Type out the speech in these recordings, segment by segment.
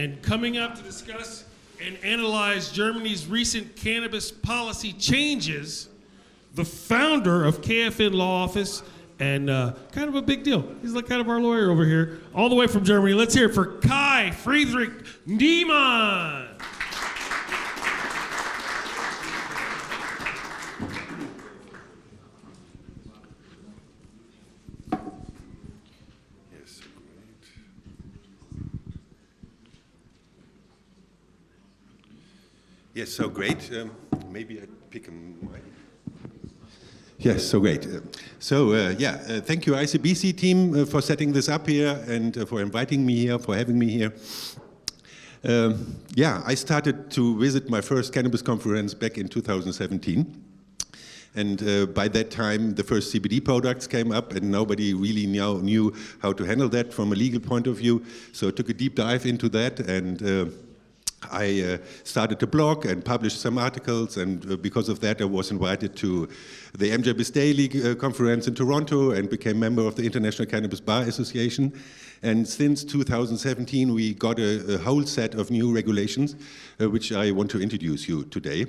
And coming up to discuss and analyze Germany's recent cannabis policy changes, the founder of KFN Law Office, and kind of a big deal. He's like kind of our lawyer over here, all the way from Germany. Let's hear it for Kai Niermann. Yes, so great. Maybe I pick a mic. Yes, so great. Thank you ICBC team for setting this up here and for inviting me here, for having me here. I started to visit my first cannabis conference back in 2017. And by that time, the first CBD products came up and nobody really knew how to handle that from a legal point of view. So I took a deep dive into that and I started a blog and published some articles, and because of that I was invited to the MJBIS Daily conference in Toronto and became member of the International Cannabis Bar Association. And since 2017 we got a whole set of new regulations which I want to introduce you today.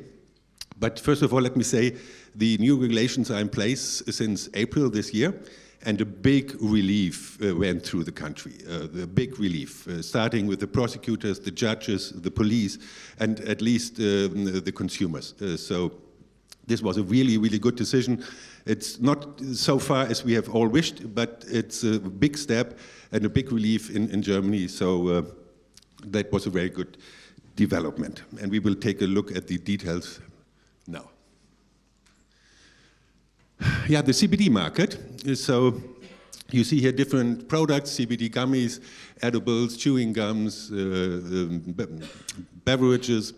But first of all, let me say the new regulations are in place since April this year. And a big relief went through the country, the big relief, starting with the prosecutors, the judges, the police, and at least the consumers. So this was a really, really good decision. It's not so far as we have all wished, but it's a big step and a big relief in Germany. So that was a very good development. And we will take a look at the details now. Yeah, the CBD market. So you see here different products, CBD gummies, edibles, chewing gums, beverages.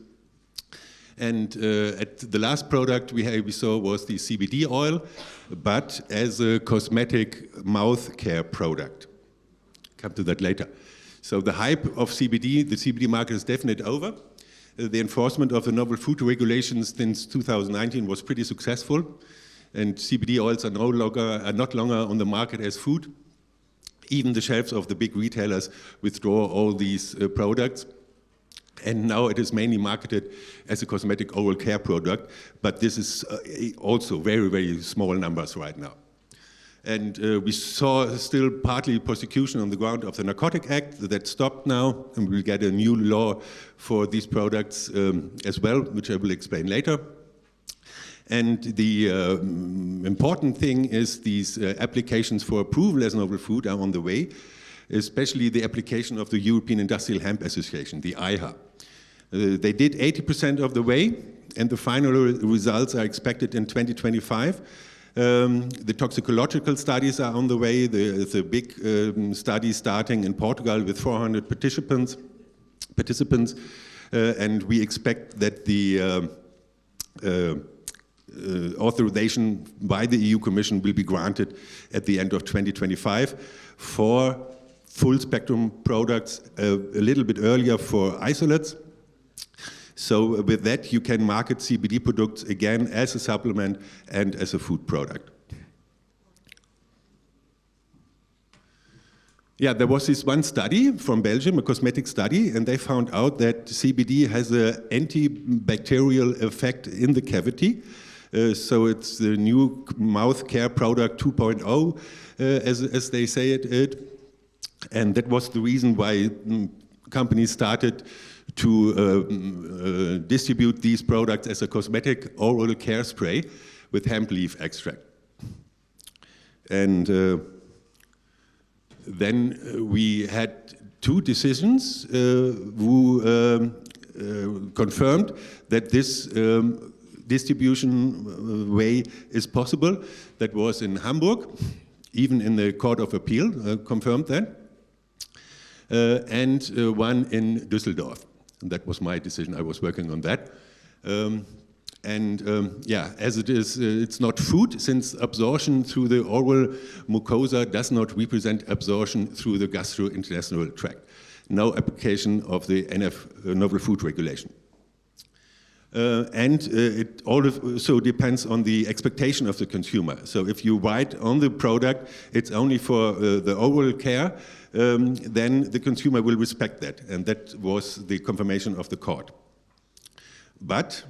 And at the last product we saw was the CBD oil, but as a cosmetic mouth care product. Come to that later. So the hype of CBD, the CBD market is definitely over. The enforcement of the novel food regulations since 2019 was pretty successful. And CBD oils are not longer on the market as food. Even the shelves of the big retailers withdraw all these products. And now it is mainly marketed as a cosmetic oral care product, but this is also very, very small numbers right now. And we saw still partly prosecution on the ground of the Narcotic Act that stopped now, and we'll get a new law for these products as well, which I will explain later. And the important thing is these applications for approval as novel food are on the way, especially the application of the European Industrial Hemp Association, the IHA. They did 80% of the way, and the final results are expected in 2025. The toxicological studies are on the way. There's a big study starting in Portugal with 400 participants, and we expect that the authorization by the EU Commission will be granted at the end of 2025 for full spectrum products, a little bit earlier for isolates. So with that you can market CBD products again as a supplement and as a food product. Yeah, there was this one study from Belgium, a cosmetic study, and they found out that CBD has an antibacterial effect in the cavity. So it's the new mouth care product 2.0, as they say it. And that was the reason why companies started to distribute these products as a cosmetic oral care spray with hemp leaf extract. And then we had two decisions who confirmed that this distribution way is possible. That was in Hamburg, even in the Court of Appeal confirmed that, and one in Düsseldorf. And that was my decision. I was working on that. Yeah, as it is, it's not food, since absorption through the oral mucosa does not represent absorption through the gastrointestinal tract. No application of the NF novel food regulation. It also depends on the expectation of the consumer. So if you write on the product, it's only for the oral care, then the consumer will respect that. And that was the confirmation of the court. But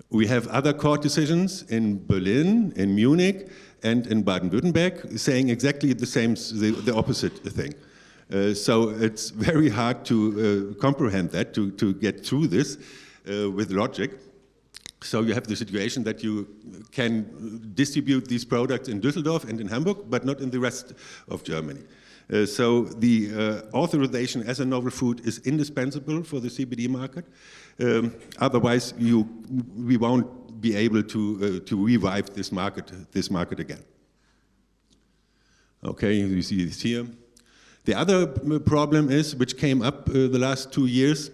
we have other court decisions in Berlin, in Munich, and in Baden-Württemberg saying exactly the same, the opposite thing. So it's very hard to comprehend that, to get through this with logic. So you have the situation that you can distribute these products in Düsseldorf and in Hamburg, but not in the rest of Germany. So the authorization as a novel food is indispensable for the CBD market. Otherwise, we won't be able to revive this market again. Okay, you see this here. The other problem is, which came up the last 2 years,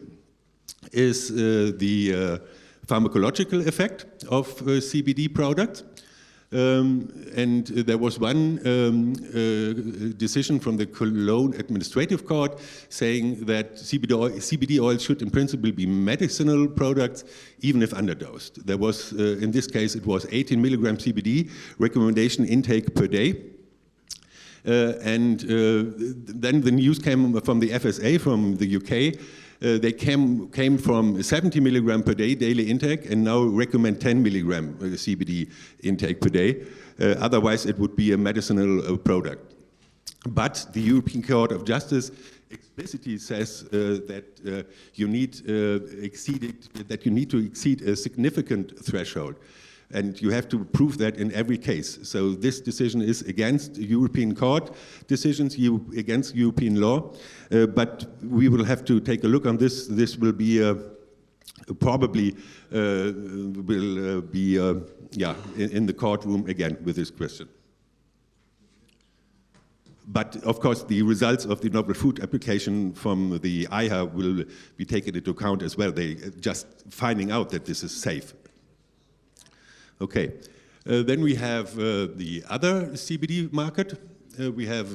is the pharmacological effect of CBD products. And there was one decision from the Cologne Administrative Court saying that CBD oil should in principle be medicinal products, even if underdosed. There was, in this case, it was 18 milligram CBD recommendation intake per day. Then the news came from the FSA, from the UK. They came from 70 milligram per day daily intake and now recommend 10 milligram CBD intake per day. Otherwise, it would be a medicinal product. But the European Court of Justice explicitly says that you need to exceed a significant threshold. And you have to prove that in every case. So this decision is against European court decisions, against European law. But we will have to take a look on this. This will be probably in the courtroom again with this question. But of course, the results of the novel food application from the IHA will be taken into account as well. They just finding out that this is safe. Okay, then we have the other CBD market. We have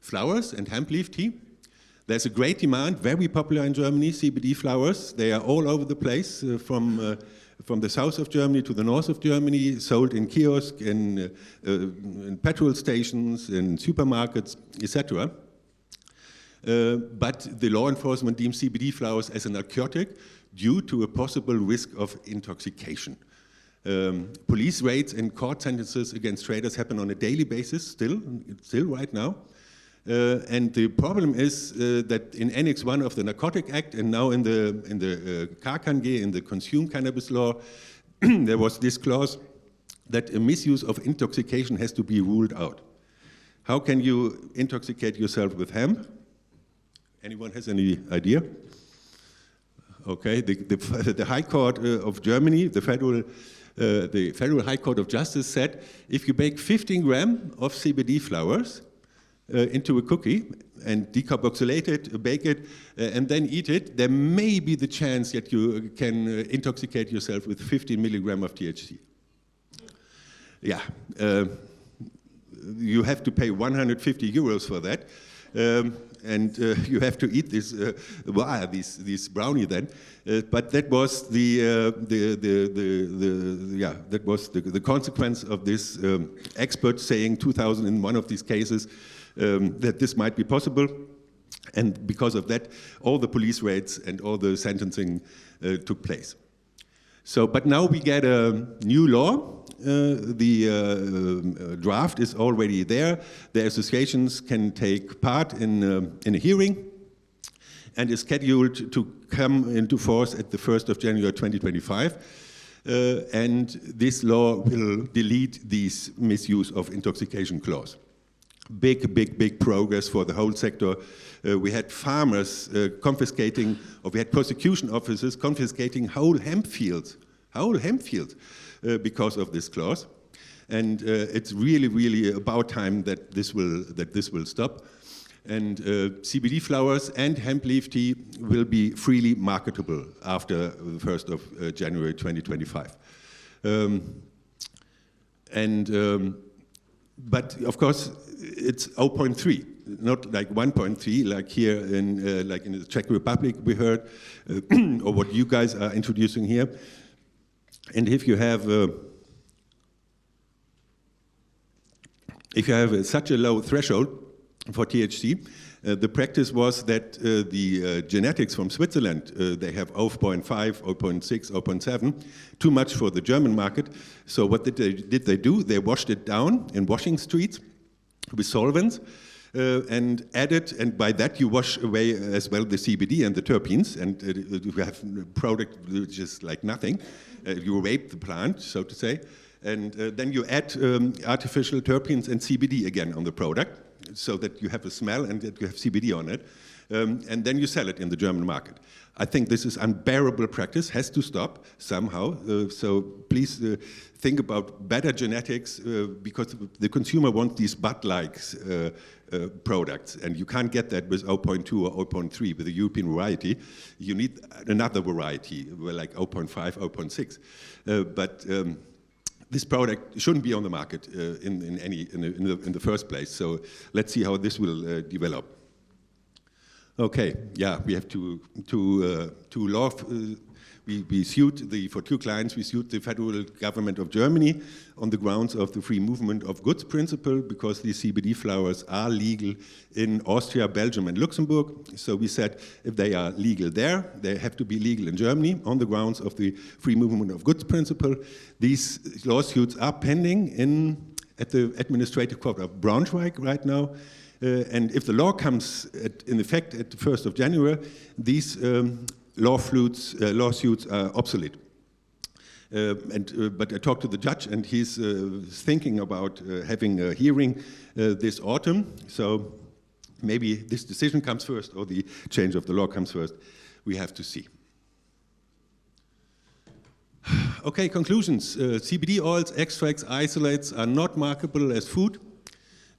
flowers and hemp leaf tea. There's a great demand, very popular in Germany, CBD flowers. They are all over the place, from the south of Germany to the north of Germany, sold in kiosks, in petrol stations, in supermarkets, etc. But the law enforcement deems CBD flowers as a narcotic due to a possible risk of intoxication. Police raids and court sentences against traders happen on a daily basis, still right now. And the problem is that in Annex 1 of the Narcotic Act and now in the CanG, in the Consume Cannabis Law, there was this clause that a misuse of intoxication has to be ruled out. How can you intoxicate yourself with hemp? Anyone has any idea? Okay, the High Court of Germany, the Federal High Court of Justice said, if you bake 15 grams of CBD flowers into a cookie and decarboxylate it, bake it, and then eat it, there may be the chance that you can intoxicate yourself with 15 milligrams of THC. Yeah, you have to pay 150 euros for that. And you have to eat this this brownie then, but that was the consequence of this expert saying 2000 in one of these cases that this might be possible, and because of that, all the police raids and all the sentencing took place. So, but now we get a new law. The draft is already there. The associations can take part in a hearing and is scheduled to come into force at the 1st of January 2025. And this law will delete this misuse of intoxication clause. Big progress for the whole sector. We had farmers confiscating, or we had prosecution officers confiscating whole hemp fields because of this clause. And it's really about time that this will stop. And CBD flowers and hemp leaf tea will be freely marketable after the 1st of January 2025. But of course, it's 0.3. not like 1.3, like here like in the Czech Republic we heard, or what you guys are introducing here. And if you have such a low threshold for THC, the practice was that the genetics from Switzerland, they have 0.5, 0.6, 0.7, too much for the German market. So what did they do? They washed it down in washing streets with solvents and added, and by that you wash away as well the CBD and the terpenes, and you have a product which is like nothing. You rape the plant, so to say, and then you add artificial terpenes and CBD again on the product, so that you have a smell and that you have CBD on it, and then you sell it in the German market. I think this is unbearable practice, has to stop somehow, so please think about better genetics, because the consumer wants these bud-like products, and you can't get that with 0.2 or 0.3 with a European variety. You need another variety, like 0.5, 0.6. But this product shouldn't be on the market in the first place. So let's see how this will develop. Okay, yeah, we have two law. We sued for 2 clients. We sued the federal government of Germany on the grounds of the free movement of goods principle, because these CBD flowers are legal in Austria, Belgium, and Luxembourg. So we said if they are legal there, they have to be legal in Germany on the grounds of the free movement of goods principle. These lawsuits are pending at the administrative court of Braunschweig right now. And if the law comes in effect at the 1st of January, these lawsuits are obsolete. But I talked to the judge, and he's thinking about having a hearing this autumn. So maybe this decision comes first, or the change of the law comes first. We have to see. Okay, conclusions. CBD oils, extracts, isolates are not marketable as food.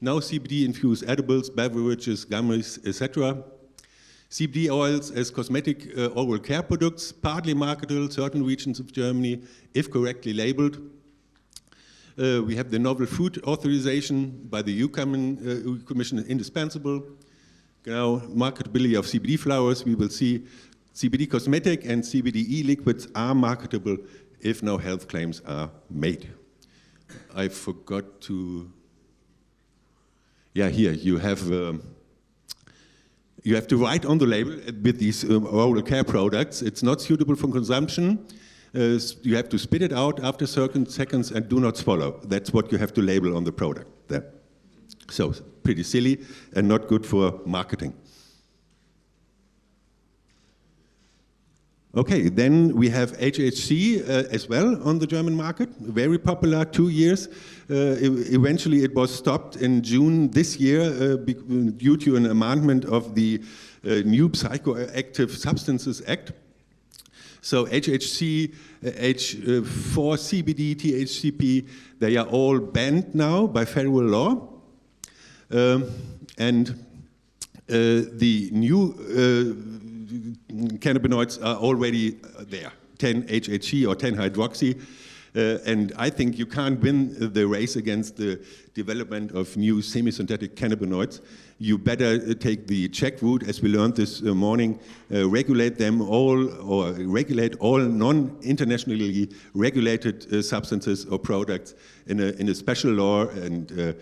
No CBD-infused edibles, beverages, gummies, etc. CBD oils as cosmetic oral care products, partly marketable in certain regions of Germany, if correctly labeled. We have the novel food authorization by the EU Commission indispensable. Now, marketability of CBD flowers, we will see CBD cosmetic and CBD e-liquids are marketable if no health claims are made. I forgot to... Yeah, here you have to write on the label with these oral care products, it's not suitable for consumption. You have to spit it out after certain seconds and do not swallow. That's what you have to label on the product there. So pretty silly and not good for marketing. Okay, then we have HHC as well on the German market, very popular, 2 years. Eventually it was stopped in June this year due to an amendment of the new Psychoactive Substances Act. So HHC, H4CBD, THCP, they are all banned now by federal law. And the new cannabinoids are already there, 10-HHC or 10-hydroxy, and I think you can't win the race against the development of new semi-synthetic cannabinoids. You better take the Czech route, as we learned this morning, regulate them all, or regulate all non-internationally regulated substances or products in a special law, and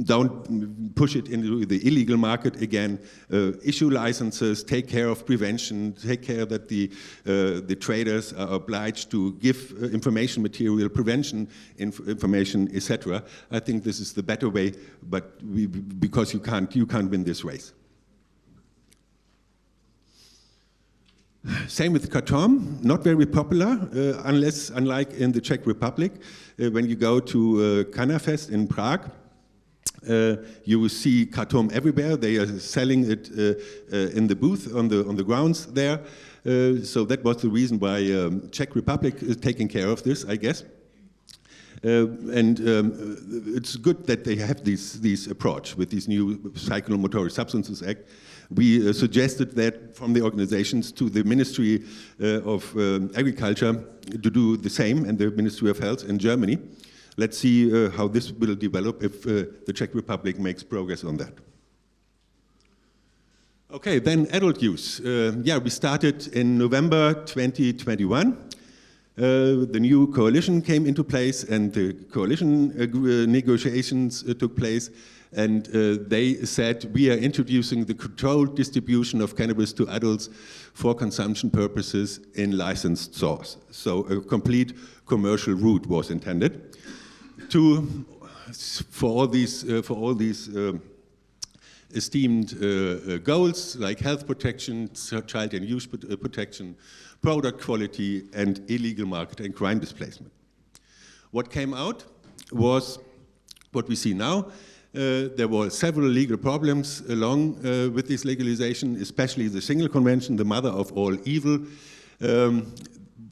don't push it into the illegal market again. Issue licenses, take care of prevention, take care that the traders are obliged to give information material, prevention information, etc. I think this is the better way, but because you can't win this race. Same with Kratom, not very popular, unlike in the Czech Republic. When you go to Cannabis in Prague, you will see Kratom everywhere. They are selling it in the booth on the grounds there. So that was the reason why Czech Republic is taking care of this, I guess. And it's good that they have this approach with this new Psychomotor Substances Act. We suggested that from the organizations to the Ministry of Agriculture to do the same, and the Ministry of Health in Germany. Let's see how this will develop if the Czech Republic makes progress on that. Okay, then adult use. Yeah, we started in November 2021. The new coalition came into place and the coalition negotiations took place, and they said we are introducing the controlled distribution of cannabis to adults for consumption purposes in licensed stores. So a complete commercial route was intended for all these esteemed goals like health protection, child and youth protection, product quality, and illegal market and crime displacement. What came out was what we see now. There were several legal problems along with this legalization, especially the Single Convention, the mother of all evil,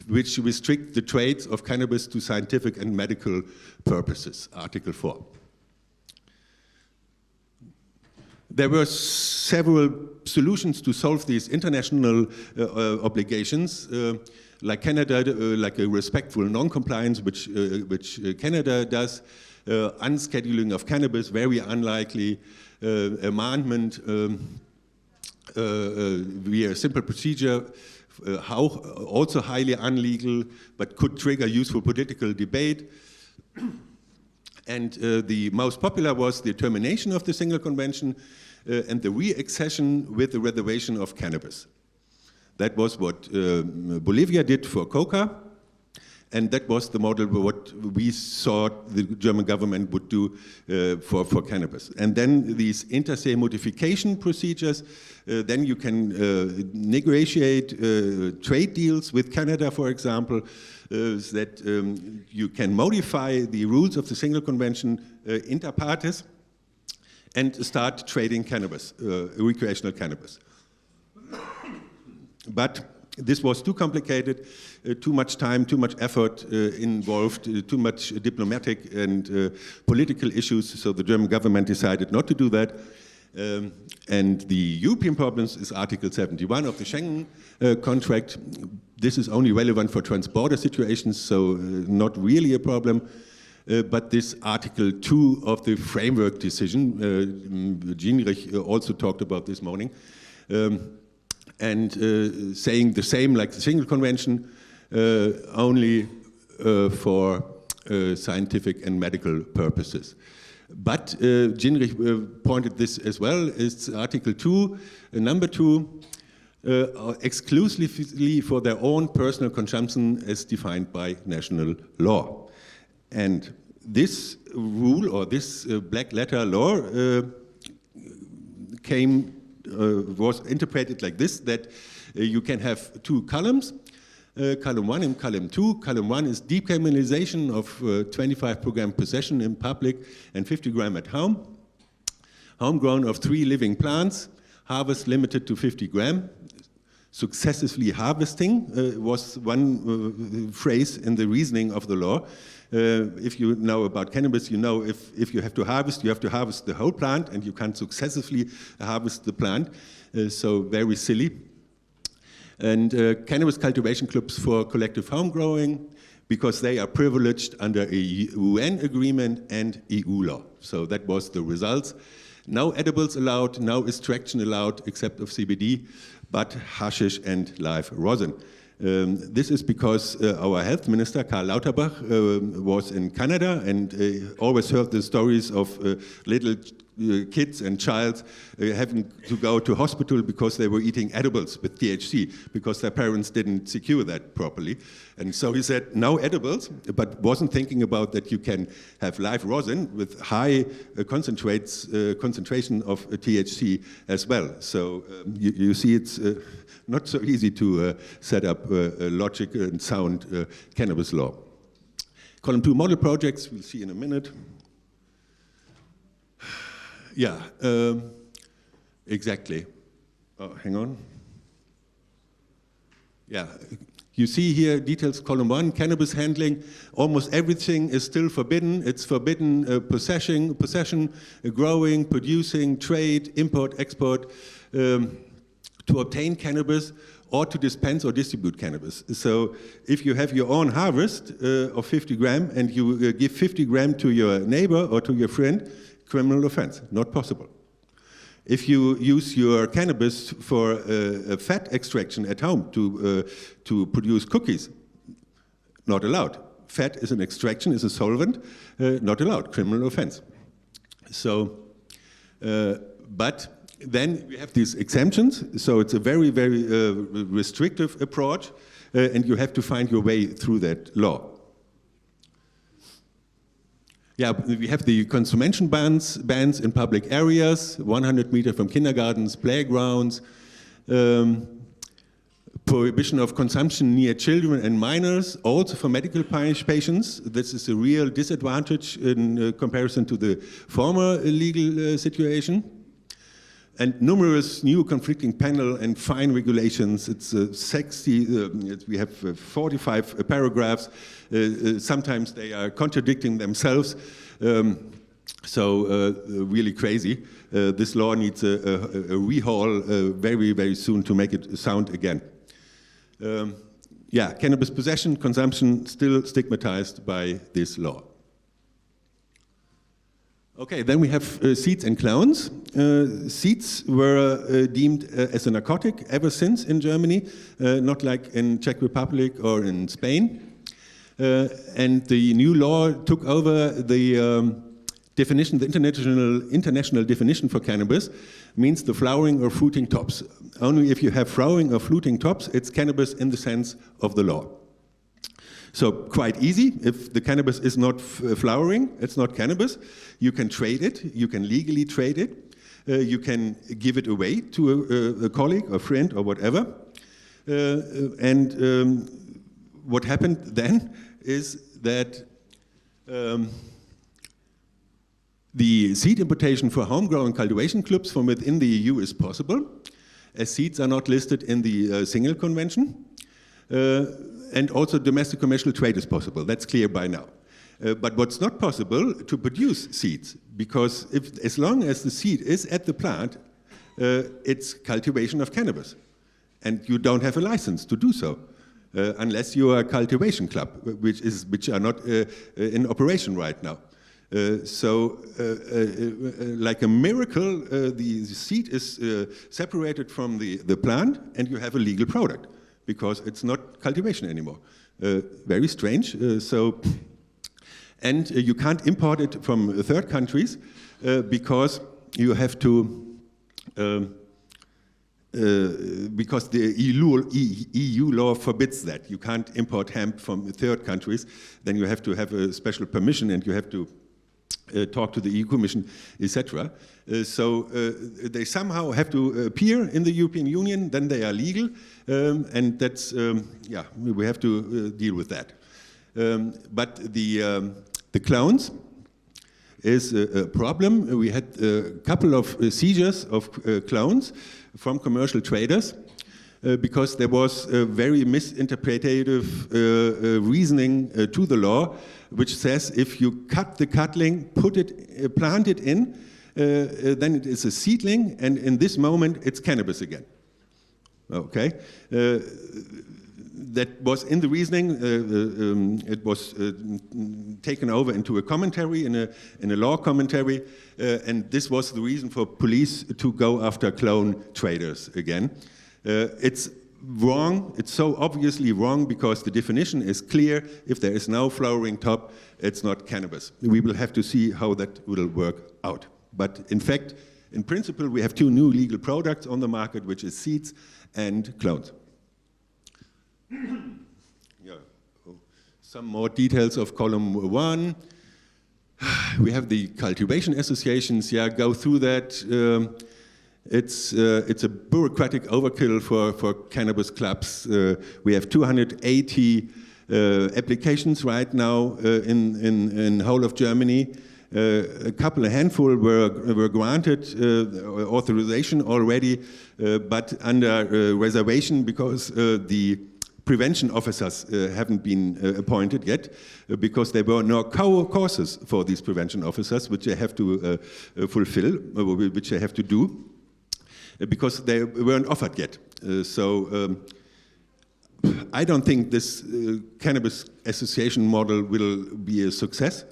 which restrict the trades of cannabis to scientific and medical purposes, Article 4. There were several solutions to solve these international obligations, like Canada, like a respectful non-compliance, which Canada does, unscheduling of cannabis, very unlikely, amendment via simple procedure, also highly unlegal, but could trigger useful political debate. And the most popular was the termination of the Single Convention and the re-accession with the reservation of cannabis. That was what Bolivia did for coca, and that was the model what we thought the German government would do for cannabis. And then these inter se modification procedures, then you can negotiate trade deals with Canada, for example, that you can modify the rules of the Single Convention inter partes and start trading cannabis, recreational cannabis. But this was too complicated, too much time, too much effort involved, too much diplomatic and political issues, so the German government decided not to do that. And the European problems is Article 71 of the Schengen contract. This is only relevant for trans-border situations, so not really a problem. But this Article 2 of the framework decision, Ginrich also talked about this morning, and saying the same like the Single Convention, only for scientific and medical purposes. But Ginrich pointed this as well, is Article 2, number 2, exclusively for their own personal consumption as defined by national law. And this rule, or this black letter law, was interpreted like this, that you can have two columns, column 1 and column 2. Column 1 is decriminalization of 25-gram possession in public and 50 gram at home. Homegrown of 3 living plants, harvest limited to 50 gram. Successively harvesting was one phrase in the reasoning of the law. If you know about cannabis, you know if you have to harvest the whole plant, and you can't successively harvest the plant. So very silly. And cannabis cultivation clubs for collective home growing, because they are privileged under a UN agreement and EU law. So that was the results. No edibles allowed, no extraction allowed except of CBD, but hashish and live rosin. This is because our health minister, Karl Lauterbach, was in Canada and always heard the stories of little kids and child having to go to hospital because they were eating edibles with THC, because their parents didn't secure that properly. And so he said, no edibles, but wasn't thinking about that you can have live rosin with high concentration of THC as well. So you see it's not so easy to set up a logic and sound cannabis law. Column 2 model projects, we'll see in a minute. Yeah, exactly. Oh, hang on. Yeah, you see here details, column 1, cannabis handling. Almost everything is still forbidden. It's forbidden possession, growing, producing, trade, import, export, to obtain cannabis or to dispense or distribute cannabis. So if you have your own harvest of 50 gram and you give 50 gram to your neighbor or to your friend, criminal offense, not possible. If you use your cannabis for fat extraction at home to produce cookies, not allowed. Fat is an extraction, is a solvent, not allowed, criminal offense. So, but then we have these exemptions, so it's a very, very restrictive approach, and you have to find your way through that law. Yeah, we have the consumption bans in public areas, 100 meters from kindergartens, playgrounds, prohibition of consumption near children and minors, also for medical patients. This is a real disadvantage in comparison to the former legal situation. And numerous new conflicting panel and fine regulations. It's 60, we have 45 paragraphs. Sometimes they are contradicting themselves. So really crazy. This law needs a rehaul very, very soon to make it sound again. Yeah, cannabis possession, consumption still stigmatized by this law. Okay, then we have seeds and clones. Seeds were deemed as a narcotic ever since in Germany, not like in Czech Republic or in Spain. And the new law took over the definition, the international definition for cannabis, means the flowering or fruiting tops. Only if you have flowering or fruiting tops, it's cannabis in the sense of the law. So quite easy. If the cannabis is not flowering, it's not cannabis. You can trade it. You can legally trade it. You can give it away to a colleague or friend or whatever. What happened then is that the seed importation for home-grown cultivation clubs from within the EU is possible, as seeds are not listed in the single convention. And also domestic commercial trade is possible. That's clear by now. But what's not possible, to produce seeds, because as long as the seed is at the plant, it's cultivation of cannabis. And you don't have a license to do so, unless you are a cultivation club, which are not in operation right now. Like a miracle, the seed is separated from the plant, and you have a legal product, because it's not cultivation anymore. Very strange. And you can't import it from third countries because you have to, because the EU law forbids that. You can't import hemp from third countries. Then you have to have a special permission, and you have to talk to the EU Commission, etc. They somehow have to appear in the European Union, then they are legal, and that's, yeah, we have to deal with that. But the clones is a problem. We had a couple of seizures of clones from commercial traders because there was a very misinterpretative reasoning to the law, which says if you cut the cutling, plant it in, then it is a seedling, and in this moment it's cannabis again. Okay, that was in the reasoning. It was taken over into a commentary, in a law commentary, and this was the reason for police to go after clone traders again. It's wrong. It's so obviously wrong because the definition is clear. If there is no flowering top, it's not cannabis. We will have to see how that will work out. But in fact, in principle, we have two new legal products on the market, which is seeds and clones. Yeah. Some more details of column 1. We have the cultivation associations. Yeah, go through that. It's a bureaucratic overkill for cannabis clubs. We have 280 applications right now in whole of Germany. A handful were granted authorization already, but under reservation because the prevention officers haven't been appointed yet, because there were no courses for these prevention officers, which they have to fulfill, which they have to do, because they weren't offered yet. I don't think this cannabis association model will be a success.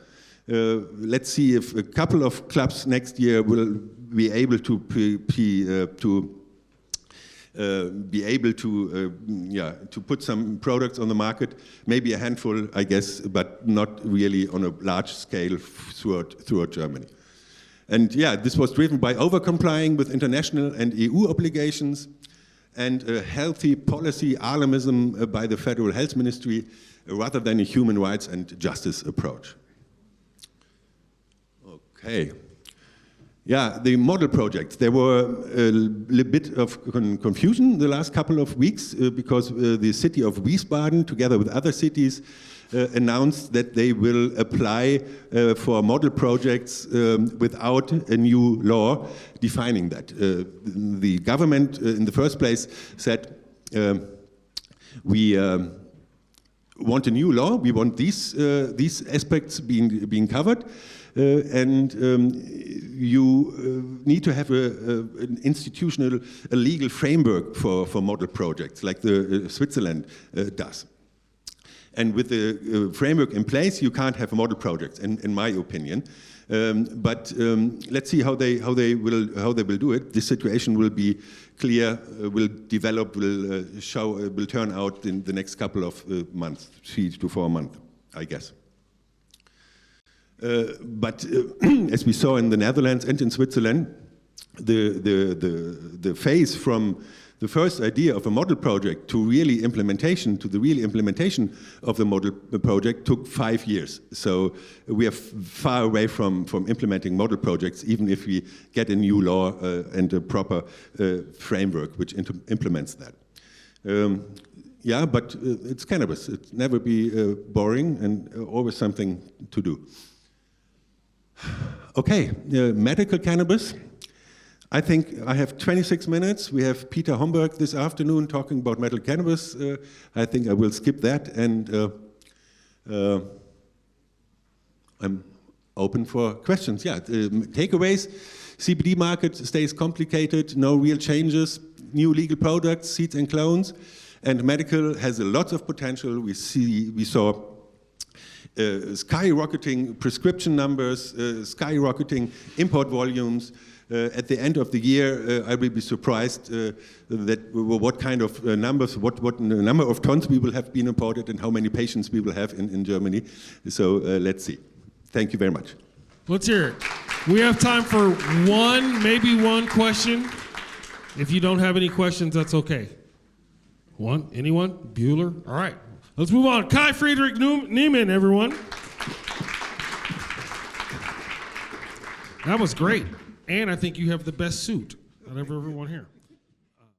Let's see if a couple of clubs next year will be able to to put some products on the market, maybe a handful, I guess, but not really on a large scale throughout Germany. And yeah, this was driven by over-complying with international and EU obligations and a healthy policy alarmism by the Federal Health Ministry rather than a human rights and justice approach. Okay. Yeah, the model projects. There were a little bit of confusion the last couple of weeks because the city of Wiesbaden, together with other cities, announced that they will apply for model projects without a new law defining that. The government, in the first place, said we want a new law. We want these aspects being covered. And you need to have an institutional, a legal framework for model projects, like the Switzerland does. And with the framework in place, you can't have model projects, in my opinion. But let's see how they will do it. This situation will be clear, will develop, will turn out in the next couple of months, 3 to 4 months, I guess. But as we saw in the Netherlands and in Switzerland, the phase from the first idea of a model project to really implementation, to the real implementation of the model project took 5 years. So we are far away from implementing model projects, even if we get a new law and a proper framework which implements that. Yeah, but it's cannabis. It's never be boring and always something to do. Okay, medical cannabis. I think I have 26 minutes. We have Peter Homburg this afternoon talking about medical cannabis. I think I will skip that, and I'm open for questions. Yeah, takeaways. CBD market stays complicated, no real changes, new legal products, seeds and clones, and medical has a lot of potential. We saw skyrocketing prescription numbers, skyrocketing import volumes. At the end of the year, I will be surprised what kind of numbers, what number of tons we will have been imported and how many patients we will have in Germany. So let's see. Thank you very much. Let's hear it. We have time for maybe one question. If you don't have any questions, that's okay. One? Anyone? Bueller? All right. Let's move on. Kai Friedrich Niermann, everyone. That was great. And I think you have the best suit out of everyone here.